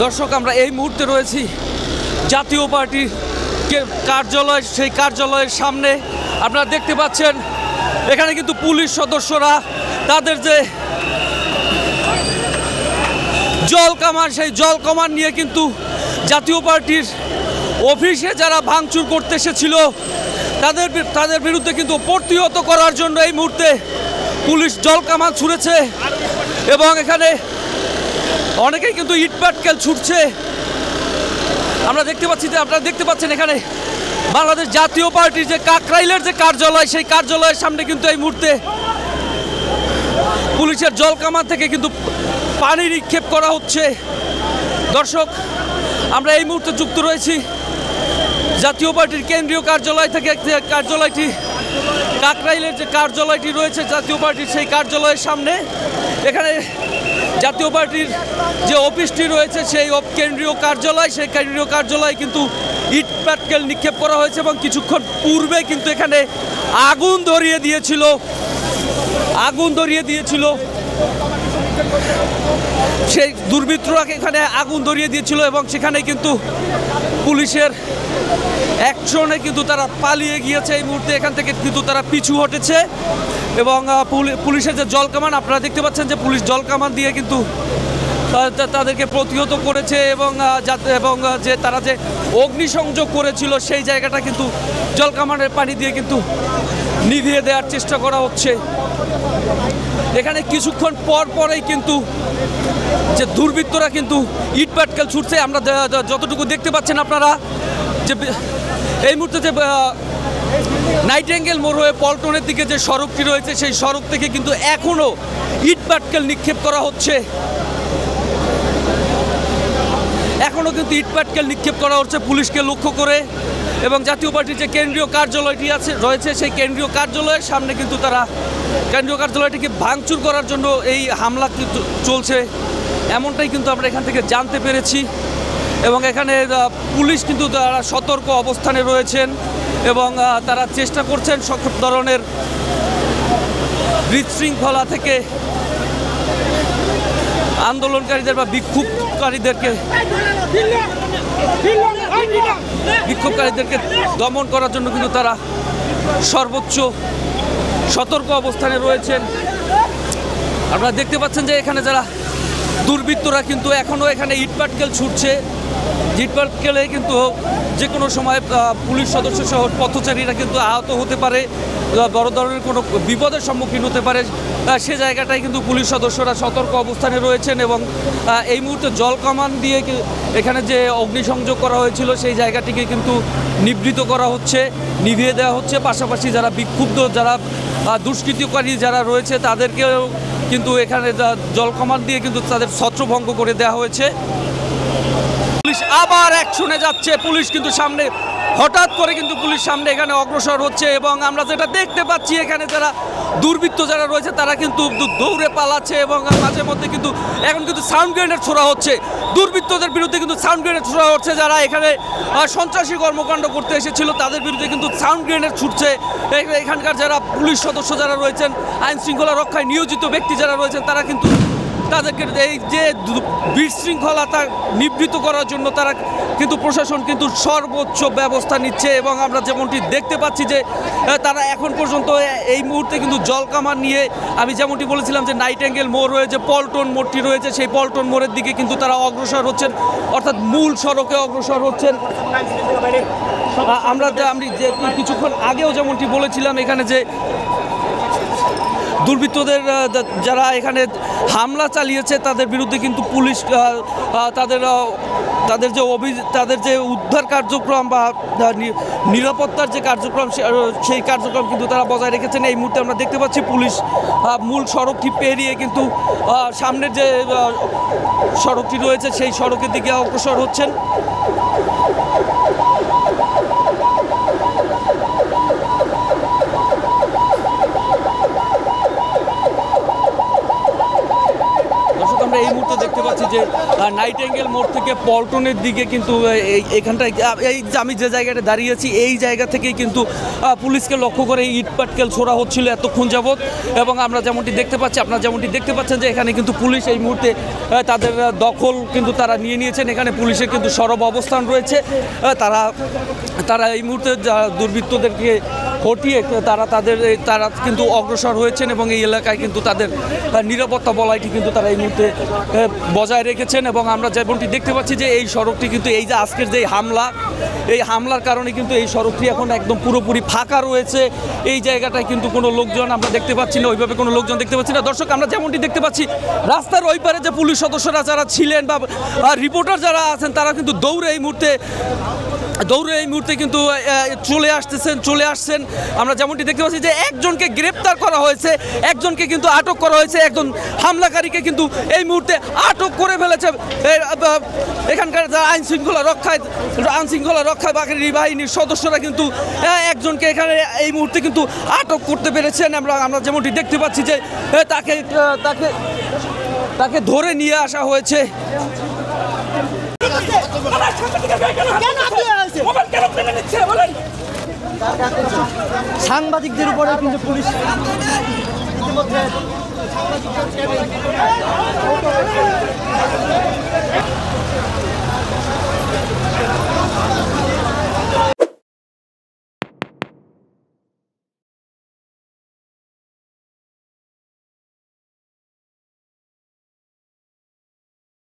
দর্শক, আমরা এই মুহূর্তে রয়েছি জাতীয় পার্টির কার্যালয়, সেই কার্যালয়ের সামনে। আপনারা দেখতে পাচ্ছেন এখানে কিন্তু পুলিশ সদস্যরা তাদের যে জল কামান, সেই জল কামান নিয়ে কিন্তু জাতীয় পার্টির অফিসে যারা ভাঙচুর করতে এসেছিল তাদের বিরুদ্ধে কিন্তু প্রতিহত করার জন্য এই মুহূর্তে পুলিশ জল কামান ছুঁড়েছে এবং এখানে অনেকেই কিন্তু ইট পাটকেল ছুটছে। আমরা দেখতে পাচ্ছি যে আপনারা দেখতে পাচ্ছেন এখানে বাংলাদেশ জাতীয় পার্টির যে কাকরাইলের যে কার্যালয়, সেই কার্যালয়ের সামনে কিন্তু এই মুহূর্তে পুলিশের জল কামান থেকে কিন্তু পানি নিক্ষেপ করা হচ্ছে। দর্শক, আমরা এই মুহূর্তে যুক্ত রয়েছি জাতীয় পার্টির কেন্দ্রীয় কার্যালয় থেকে। কার্যালয়টি কাকরাইলের যে কার্যালয়টি রয়েছে জাতীয় পার্টির, সেই কার্যালয়ের সামনে। এখানে জাতীয় পার্টির যে অফিসটি রয়েছে সেই কেন্দ্রীয় কার্যালয়, সেই কেন্দ্রীয় কার্যালয়ে কিন্তু ইট পাটকেল নিক্ষেপ করা হয়েছে এবং কিছুক্ষণ পূর্বে কিন্তু এখানে আগুন ধরিয়ে দিয়েছিল সেই দুর্বৃত্তরা এখানে আগুন ধরিয়ে দিয়েছিল এবং সেখানে কিন্তু পুলিশের অ্যাকশনে কিন্তু তারা পালিয়ে গিয়েছে। এই মুহূর্তে এখান থেকে কিন্তু তারা পিছু হটেছে এবং পুলিশের যে জল কামান, আপনারা দেখতে পাচ্ছেন যে পুলিশ জল কামান দিয়ে কিন্তু তাদেরকে প্রতিহত করেছে এবং যে তারা যে অগ্নিসংযোগ করেছিল সেই জায়গাটা কিন্তু জল কামানের পানি দিয়ে কিন্তু নিভিয়ে দেওয়ার চেষ্টা করা হচ্ছে। এখানে কিছুক্ষণ পরেই কিন্তু যে দুর্বৃত্তরা কিন্তু ইট পাটকেল ছুটছে। আমরা যতটুকু দেখতে পাচ্ছেন আপনারা যে এই মুহূর্তে যে নাইটেঙ্গেল মোড় হয়ে পল্টনের দিকে যে সড়কটি রয়েছে সেই সড়ক থেকে কিন্তু এখনও ইট পাটকেল নিক্ষেপ করা হচ্ছে। এখনও কিন্তু ইট পাটকেল নিক্ষেপ করা হচ্ছে পুলিশকে লক্ষ্য করে এবং জাতীয় পার্টির যে কেন্দ্রীয় কার্যালয়টি রয়েছে সেই কেন্দ্রীয় কার্যালয়ের সামনে কিন্তু তারা কেন্দ্রীয় কার্যালয়টিকে ভাঙচুর করার জন্য এই হামলা কিন্তু চলছে, এমনটাই কিন্তু আমরা এখান থেকে জানতে পেরেছি। এবং এখানে পুলিশ কিন্তু তারা সতর্ক অবস্থানে রয়েছেন এবং তারা চেষ্টা করছেন সব ধরনের বিশৃঙ্খলা থেকে আন্দোলনকারীদের বা বিক্ষোভকারীদেরকে দমন করার জন্য কিন্তু তারা সর্বোচ্চ সতর্ক অবস্থানে রয়েছেন। আপনারা দেখতে পাচ্ছেন যে এখানে যারা দুর্বৃত্তরা কিন্তু এখনও এখানে ইট পাটকেল ছুটছে। ইট পাটকেলে কিন্তু যে কোনো সময় পুলিশ সদস্য সহ পথচারীরা কিন্তু আহত হতে পারে, বড় ধরনের কোনো বিপদের সম্মুখীন হতে পারে। সে জায়গাটায় কিন্তু পুলিশ সদস্যরা সতর্ক অবস্থানে রয়েছেন এবং এই মুহূর্তে জল কামান দিয়ে এখানে যে অগ্নিসংযোগ করা হয়েছিল সেই জায়গাটিকে কিন্তু নিবৃত করা হচ্ছে, নিভিয়ে দেওয়া হচ্ছে। পাশাপাশি যারা বিক্ষুব্ধ, যারা দুষ্কৃতিকারী যারা রয়েছে তাদেরকেও কিন্তু এখানে জল কামান দিয়ে কিন্তু তাদের ছত্রভঙ্গ করে দেওয়া হয়েছে। পুলিশ আবার অ্যাকশনে যাচ্ছে। পুলিশ কিন্তু সামনে হঠাৎ করে কিন্তু পুলিশ সামনে এখানে অগ্রসর হচ্ছে এবং আমরা যেটা দেখতে পাচ্ছি এখানে যারা দুর্বৃত্ত যারা রয়েছে তারা কিন্তু দৌড়ে পালাচ্ছে এবং মাঝে মধ্যে কিন্তু এখন কিন্তু সাউন্ড গ্রেনেড ছোড়া হচ্ছে। দুর্বৃত্তদের বিরুদ্ধে কিন্তু সাউন্ড গ্রেনেড ছোড়া হচ্ছে। যারা এখানে সন্ত্রাসী কর্মকাণ্ড করতে এসেছিল তাদের বিরুদ্ধে কিন্তু সাউন্ড গ্রেনেড ছুটছে। এখানকার যারা পুলিশ সদস্য যারা রয়েছেন, আইন শৃঙ্খলা রক্ষায় নিয়োজিত ব্যক্তি যারা রয়েছেন তারা কিন্তু তাদেরকে এই যে বিশৃঙ্খলতা নিবৃত করার জন্য তারা কিন্তু প্রশাসন কিন্তু সর্বোচ্চ ব্যবস্থা নিচ্ছে এবং আমরা যেমনটি দেখতে পাচ্ছি যে তারা এখন পর্যন্ত এই মুহূর্তে কিন্তু জল কামান নিয়ে, আমি যেমনটি বলেছিলাম যে নাইটেঙ্গেল মোড় হয়ে যে পল্টন মোড়টি রয়েছে সেই পল্টন মোড়ের দিকে কিন্তু তারা অগ্রসর হচ্ছেন, অর্থাৎ মূল সড়কে অগ্রসর হচ্ছেন। আমি যে কিছুক্ষণ আগেও যেমনটি বলেছিলাম এখানে যে দুর্বৃত্তদের যারা এখানে হামলা চালিয়েছে তাদের বিরুদ্ধে কিন্তু পুলিশ তাদের যে উদ্ধার কার্যক্রম বা নিরাপত্তার যে কার্যক্রম সেই কার্যক্রম কিন্তু তারা বজায় রেখেছেন। এই মুহূর্তে আমরা দেখতে পাচ্ছি পুলিশ মূল সড়কটি পেরিয়ে কিন্তু সামনের যে সড়কটি রয়েছে সেই সড়কের দিকে অগ্রসর হচ্ছেন। এই মুহূর্তে দেখতে পাচ্ছি যে নাইটেঙ্গেল মোড় থেকে পল্টনের দিকে কিন্তু এখানটায় এই যে আমি যে জায়গাটা দাঁড়িয়েছি এই জায়গা থেকেই কিন্তু পুলিশকে লক্ষ্য করে ইট পাটকেল ছোড়া হচ্ছিল এতক্ষণ যাবৎ। এবং আমরা যেমনটি দেখতে পাচ্ছি, আপনারা যেমনটি দেখতে পাচ্ছেন যে এখানে কিন্তু পুলিশ এই মুহূর্তে তাদের দখল কিন্তু তারা নিয়ে নিয়েছেন। এখানে পুলিশের কিন্তু সরব অবস্থান রয়েছে। তারা এই মুহূর্তে দুর্বৃত্তদেরকে হটিয়ে তারা কিন্তু অগ্রসর হয়েছেন এবং এই এলাকায় কিন্তু তাদের নিরাপত্তা বলয়টি কিন্তু তারা এই মুহূর্তে বজায় রেখেছেন। এবং আমরা যেমনটি দেখতে পাচ্ছি যে এই সড়কটি কিন্তু এই যে আজকের যে এই হামলার কারণে কিন্তু এই সড়কটি এখন একদম পুরোপুরি ফাঁকা রয়েছে। এই জায়গাটায় কিন্তু কোনো লোকজন আমরা দেখতে পাচ্ছি না, ওইভাবে কোনো লোকজন দেখতে পাচ্ছি না। দর্শক, আমরা যেমনটি দেখতে পাচ্ছি রাস্তার ওই পারে যে পুলিশ সদস্যরা যারা ছিলেন বা রিপোর্টার যারা আছেন তারা কিন্তু দৌড়ে এই মুহূর্তে কিন্তু চলে আসছেন। আমরা যেমনটি দেখতে পাচ্ছি যে একজনকে গ্রেপ্তার করা হয়েছে, একজনকে কিন্তু আটক করা হয়েছে, একজন হামলাকারীকে কিন্তু এই মুহূর্তে আটক করে ফেলেছে এখানকার যারা আইনশৃঙ্খলা রক্ষা বাহিনীর সদস্যরা কিন্তু একজনকে এখানে এই মুহূর্তে কিন্তু আটক করতে পেরেছেন। আমরা যেমনটি দেখতে পাচ্ছি যে তাকে ধরে নিয়ে আসা হয়েছে। সাংবাদিকদের উপরে কিন্তু পুলিশ